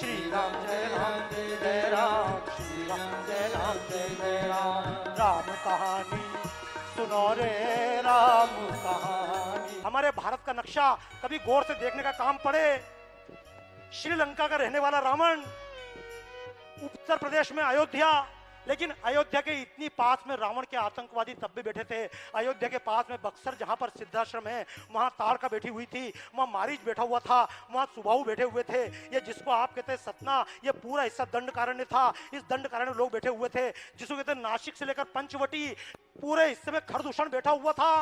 श्री राम जय राम जय जय राम, श्री राम जय राम जय जय राम। राम कहानी सुनो रे राम कहानी। हमारे भारत का नक्शा कभी गौर से देखने का काम पड़े। श्रीलंका का रहने वाला रावण, उत्तर प्रदेश में अयोध्या, लेकिन अयोध्या के इतनी पास में रावण के आतंकवादी तब भी बैठे थे। अयोध्या के पास में बक्सर, जहां पर सिद्धाश्रम है, वहां ताड़का बैठी हुई थी, वहां मारीच बैठा हुआ था, वहां सुबाहु बैठे हुए थे। ये जिसको आप कहते हैं सतना, ये पूरा हिस्सा दंडकारण्य था। इस दंडकारण्य में लोग बैठे हुए थे। जिसको कहते हैं नासिक से लेकर पंचवटी, पूरे हिस्से में खरदूषण बैठा हुआ था।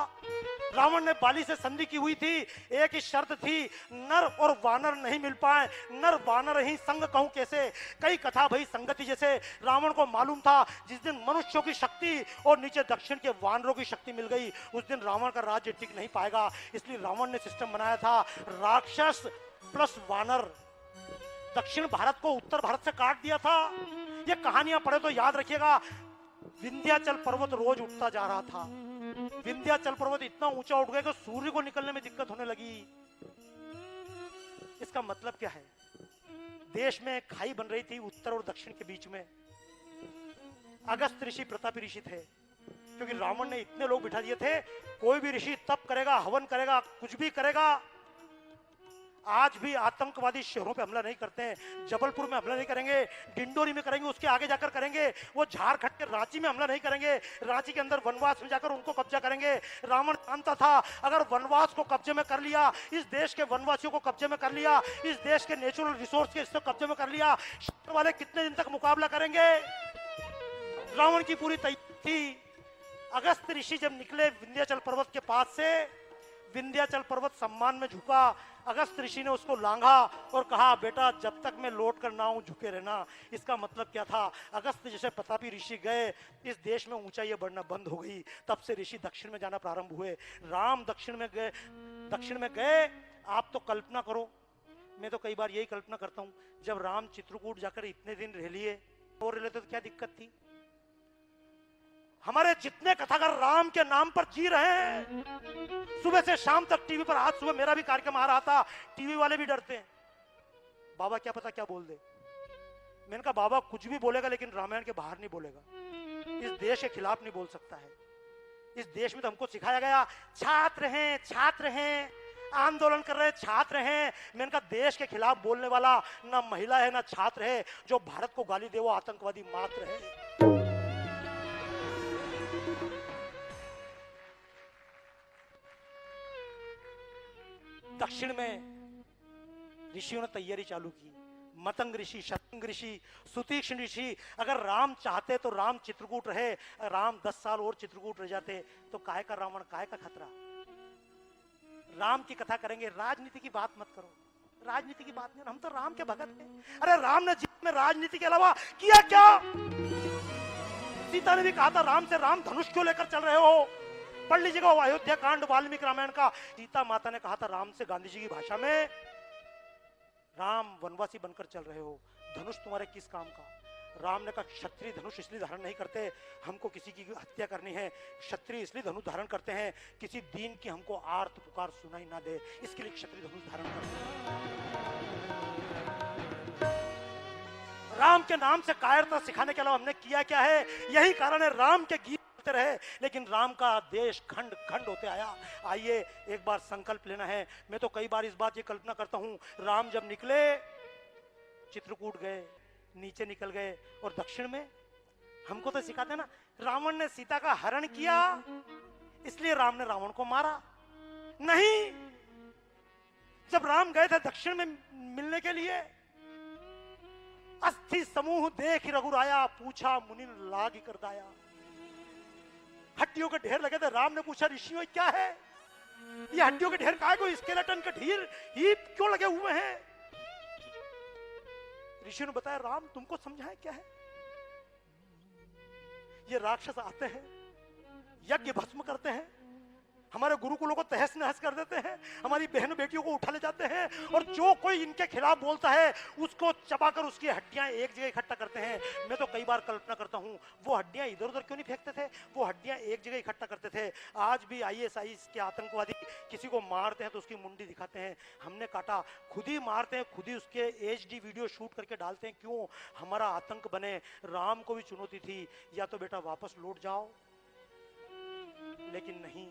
रावण ने बाली से संधि की हुई थी। एक ही शर्त थी, नर और वानर नहीं मिल पाए, नर वानर ही संग कहूं कैसे। कई कथा भई संगति जैसे। रावण को मालूम था जिस दिन मनुष्यों की शक्ति और नीचे दक्षिण के वानरों की शक्ति मिल गई, उस दिन रावण का राज्य टिक नहीं पाएगा। इसलिए रावण ने सिस्टम बनाया था, राक्षस प्लस वानर। दक्षिण भारत को उत्तर भारत से काट दिया था। ये कहानियां पढ़े तो याद रखिएगा। विंध्याचल पर्वत रोज उठता जा रहा था। विंध्याचल पर्वत इतना ऊंचा उठ गया कि सूर्य को निकलने में दिक्कत होने लगी। इसका मतलब क्या है? देश में खाई बन रही थी उत्तर और दक्षिण के बीच में। अगस्त ऋषि प्रतापी ऋषि थे, क्योंकि रावण ने इतने लोग बिठा दिए थे। कोई भी ऋषि तप करेगा, हवन करेगा, कुछ भी करेगा। आज भी आतंकवादी शहरों पे हमला नहीं करते हैं। जबलपुर में हमला नहीं करेंगे, डिंडोरी में करेंगे, उसके आगे जाकर करेंगे। वो झारखंड के रांची में हमला नहीं करेंगे, रांची के अंदर वनवास में जाकर उनको कब्जा करेंगे। रावण जानता था अगर वनवास को कब्जे में कर लिया, इस देश के वनवासियों को कब्जे में कर लिया, इस देश के नेचुरल रिसोर्स के कब्जे में कर लिया, शहर वाले कितने दिन तक मुकाबला करेंगे? रावण की पूरी तैयारी थी। अगस्त ऋषि जब निकले विंध्याचल पर्वत के पास से, विंध्याचल पर्वत सम्मान में झुका। अगस्त ऋषि ने उसको लांघा और कहा, बेटा जब तक मैं लौट कर ना आऊं झुके रहना। इसका मतलब क्या था? अगस्त जैसे प्रतापी ऋषि गए, इस देश में ऊंचाई बढ़ना बंद हो गई। तब से ऋषि दक्षिण में जाना प्रारंभ हुए। राम दक्षिण में गए। आप तो कल्पना करो, मैं तो कई बार यही कल्पना करता हूं, जब राम चित्रकूट जाकर इतने दिन रह लिए और रह लेते तो क्या दिक्कत थी? हमारे जितने कथाकार राम के नाम पर जी रहे हैं, सुबह से शाम तक टीवी पर। आज सुबह मेरा भी कार्यक्रम आ रहा था, टीवी वाले भी डरते हैं, बाबा क्या पता क्या बोल दे। मैंने कहा बाबा कुछ भी बोलेगा लेकिन रामायण के बाहर नहीं बोलेगा, इस देश के खिलाफ नहीं बोल सकता है। इस देश में तो हमको सिखाया गया छात्र हैं, आंदोलन कर रहे छात्र हैं। मैंने कहा देश के खिलाफ बोलने वाला ना महिला है ना छात्र है। जो भारत को गाली दे वो आतंकवादी मात्र है। दक्षिण में ऋषियों ने तैयारी चालू की। मतंग ऋषि, शतंग ऋषि, सुतीक्ष्ण ऋषि। अगर राम चाहते तो राम चित्रकूट रहे, राम 10 साल और चित्रकूट रह जाते तो काय का रावण, काय का खतरा। राम की कथा करेंगे, राजनीति की बात मत करो। राजनीति की बात नहीं, हम तो राम के भगत हैं। अरे राम ने जीवन में राजनीति के अलावा किया क्या? सीता ने भी कहा था राम से, राम धनुष क्यों लेकर चल रहे हो? पढ़ लीजिएगा अयोध्या कांड वाल्मीकि रामायण का। सीता माता ने कहा था राम से, गांधी जी की भाषा में, राम वनवासी बनकर चल रहे हो, धनुष तुम्हारे किस काम का? राम ने कहा क्षत्रिय धनुष इसलिए धारण नहीं करते, हमको किसी की हत्या करनी है। क्षत्रिय इसलिए धनुष धारण करते हैं किसी दीन की हमको आर्त पुकार सुनाई ना दे, इसके लिए क्षत्रिय धनुष धारण करते हैं। राम के नाम से कायरता सिखाने के अलावा हमने किया क्या है? यही कारण है राम के गीत रहे, लेकिन राम का देश खंड खंड होते आया। आइए एक बार संकल्प लेना है। मैं तो कई बार इस बात की कल्पना करता हूं, राम जब निकले चित्रकूट गए, नीचे निकल गए, और दक्षिण में हमको तो सिखाते ना, रावण ने सीता का हरण किया इसलिए राम ने रावण को मारा। नहीं, जब राम गए थे दक्षिण में मिलने के लिए, अस्थि समूह देख रघुराया, पूछा मुनि लाग कर दाया। हड्डियों के ढेर लगे थे। राम ने पूछा ऋषियों क्या है ये हड्डियों के ढेर? काहे को स्केलेटन के ढेर हीप क्यों लगे हुए हैं? ऋषि ने बताया राम तुमको समझाए क्या है? ये राक्षस आते हैं, यज्ञ भस्म करते हैं, हमारे गुरुकुलों को तहस नहस कर देते हैं, हमारी बहन बेटियों को उठा ले जाते हैं, और जो कोई इनके खिलाफ बोलता है उसको चबाकर उसकी हड्डियां एक जगह इकट्ठा करते हैं। मैं तो कई बार कल्पना करता हूं वो हड्डियां इधर उधर क्यों नहीं फेंकते थे, वो हड्डियां एक जगह इकट्ठा करते थे। आज भी ISIS के आतंकवादी किसी को मारते हैं तो उसकी मुंडी दिखाते हैं, हमने काटा, खुद ही मारते हैं, खुद ही उसके HD वीडियो शूट करके डालते हैं। क्यों? हमारा आतंक बने। राम को भी चुनौती थी, या तो बेटा वापस लौट जाओ, लेकिन नहीं,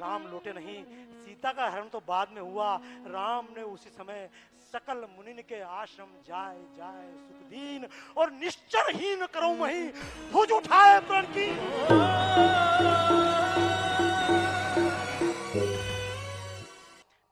राम लौटे नहीं। सीता का हरण तो बाद में हुआ, राम ने उसी समय सकल मुनिन के आश्रम जाए जाए सुखदीन और निश्चरहीन करो मही भुज उठाए प्रण की।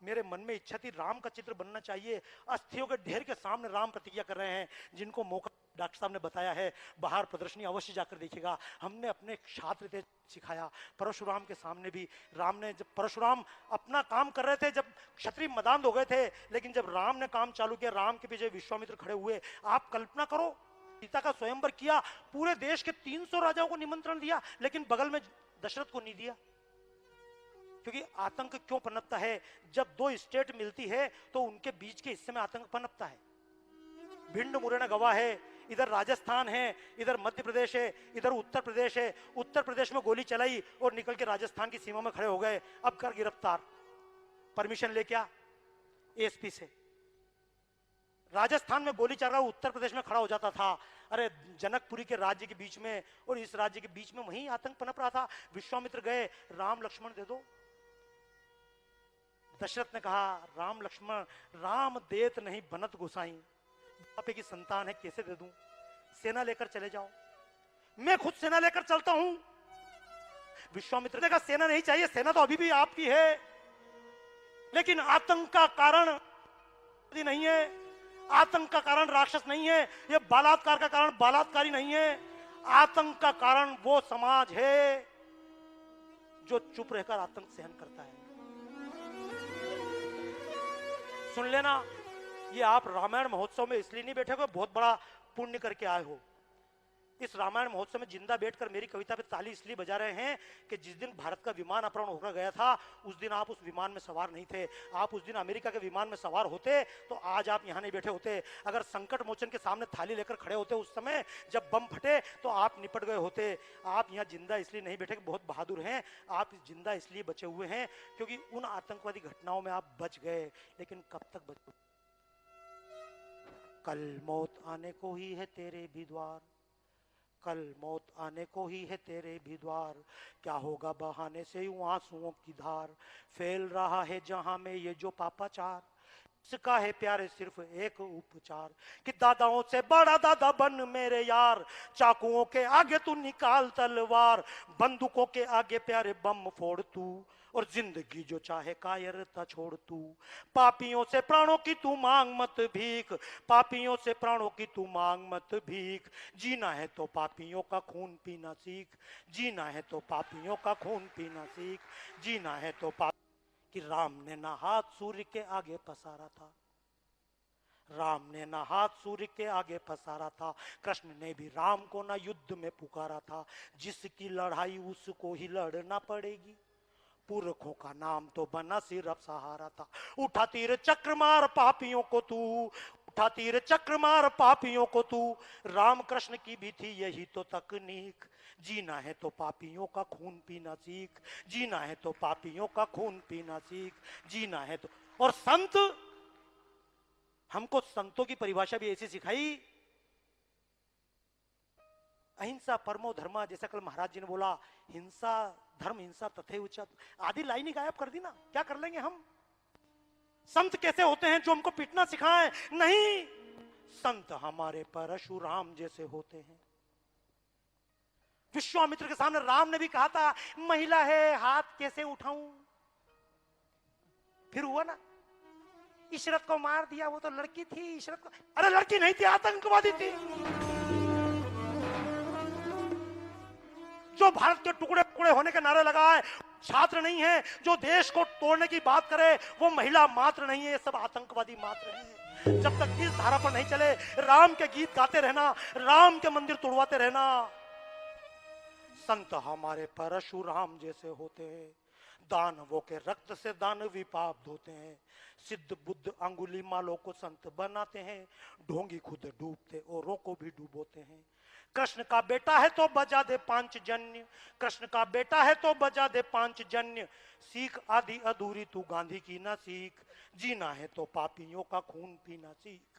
मेरे मन में इच्छा थी राम का चित्र बनना चाहिए। अस्थियों के ढेर के सामने राम प्रतिज्ञा कर रहे हैं, जिनको मौका डॉक्टर साहब ने बताया है, बाहर प्रदर्शनी अवश्य जाकर देखिएगा। हमने अपने छात्र थे सिखाया, परशुराम के सामने भी राम ने, जब परशुराम अपना काम कर रहे थे, जब क्षत्रिय मदान हो गए थे, लेकिन जब राम ने काम चालू किया, राम के पीछे विश्वामित्र खड़े हुए। आप कल्पना करो, सीता का स्वयंवर किया, पूरे देश के 300 राजाओं को निमंत्रण दिया, लेकिन बगल में दशरथ को नहीं दिया। क्योंकि आतंक क्यों पनपता है? जब दो स्टेट मिलती है तो उनके बीच के हिस्से में आतंक पनपता है। भिंड मुरैना गवाह है, इधर राजस्थान है, इधर मध्य प्रदेश है, इधर उत्तर प्रदेश है। उत्तर प्रदेश में गोली चलाई और निकल के राजस्थान की सीमा में खड़े हो गए। अब कर गिरफ्तार, परमिशन ले क्या? ASP से। राजस्थान में गोली चल रहा, उत्तर प्रदेश में खड़ा हो जाता था। अरे जनकपुरी के राज्य के बीच में और इस राज्य के बीच में वहीं आतंक पनप रहा था। विश्वामित्र गए, राम लक्ष्मण दे दो। दशरथ ने कहा, राम लक्ष्मण, राम देत नहीं बनत गोसाई, बापे की संतान है, कैसे दे दूं? सेना लेकर चले जाओ। मैं खुद सेना लेकर चलता हूं। विश्वामित्र ने कहा, सेना नहीं चाहिए, सेना तो अभी भी आपकी है, लेकिन आतंक का कारण नहीं है, आतंक का कारण राक्षस नहीं है, यह बलात्कार का कारण बलात्कारी नहीं है। आतंक का कारण वो समाज है जो चुप रहकर आतंक सहन करता है। सुन लेना, ये आप रामायण महोत्सव में इसलिए नहीं बैठे हो, बहुत बड़ा पुण्य करके आए हो। इस रामायण महोत्सव में जिंदा बैठकर मेरी कविता पे ताली इसलिए बजा रहे हैं कि जिस दिन भारत का विमान अपहरण होकर गया था, उस दिन आप उस विमान में सवार नहीं थे। आप उस दिन अमेरिका के विमान में सवार होते तो आज आप यहां नहीं बैठे होते। अगर संकट मोचन के सामने थाली लेकर खड़े होते उस समय जब बम फटे, तो आप निपट गए होते। आप यहाँ जिंदा इसलिए नहीं बैठे, बहुत बहादुर हैं आप। जिंदा इसलिए बचे हुए हैं क्योंकि उन आतंकवादी घटनाओं में आप बच गए, लेकिन कब तक बचे? कल मौत आने को ही है तेरे भी द्वार, कल मौत आने को ही है तेरे भी द्वार, क्या होगा बहाने से यूं आंसुओं की धार, फैल रहा है जहां में ये जो पापाचार, इसका है प्यारे सिर्फ एक उपचार, कि दादाओं से बड़ा दादा बन मेरे यार, चाकुओं के आगे तू निकाल तलवार, बंदूकों के आगे प्यारे बम फोड़ तू, और जिंदगी जो चाहे कायरता छोड़ तू, पापियों से प्राणों की तू मांग मत भीख, पापियों से प्राणों की तू मांग मत भीख, जीना है तो पापियों का खून पीना सीख, जीना है तो पापियों का खून पीना सीख, जीना है तो कि राम ने ना हाथ सूर्य के आगे पसारा था, राम ने ना हाथ सूर्य के आगे पसारा था, कृष्ण ने भी राम को ना युद्ध में पुकारा था, जिसकी लड़ाई उसको ही लड़ना पड़ेगी, पुरखों का नाम तो बना सिर्फ सहारा था, उठा तीर चक्र मार पापियों को तू, उठा तीर चक्र मार पापियों को तू, राम कृष्ण की भी थी यही तो तकनीक, जीना है तो पापियों का खून पीना सीख, जीना है तो पापियों का खून पीना सीख, जीना है तो। और संत, हमको संतों की परिभाषा भी ऐसी सिखाई, अहिंसा परमो धर्मा, जैसा कल महाराज जी ने बोला, हिंसा धर्म हिंसा तथे उच्चत, आधी लाइन ही गायब कर दी ना, क्या कर लेंगे हम? संत कैसे होते हैं जो हमको पीटना सिखाएं? नहीं, संत हमारे परशुराम जैसे होते हैं। विश्वामित्र के सामने राम ने भी कहा था, महिला है हाथ कैसे उठाऊं, फिर हुआ ना, इशरत को मार दिया, वो तो लड़की थी, इशरत को, अरे लड़की नहीं थी, आतंकवादी थी। जो भारत के टुकड़े टुकड़े होने के नारे लगाए, छात्र नहीं है। जो देश को तोड़ने की बात करे, वो महिला मात्र नहीं है, ये सब आतंकवादी मात्र है। जब तक इस धारा पर नहीं चले, राम के गीत गाते रहना, राम के मंदिर तोड़वाते रहना। संत हमारे परशुराम जैसे होते हैं, दानवों के रक्त से दानवी पाप धोते हैं, सिद्ध बुद्ध अंगुली मालों को संत बनाते हैं, ढोंगी खुद डूबते औरों को भी डूबोते हैं। कृष्ण का बेटा है तो बजा दे पांचजन्य, कृष्ण का बेटा है तो बजा दे पांचजन्य, सीख आदि अधूरी तू गांधी की ना सीख, जीना है तो पापियों का खून पीना सीख।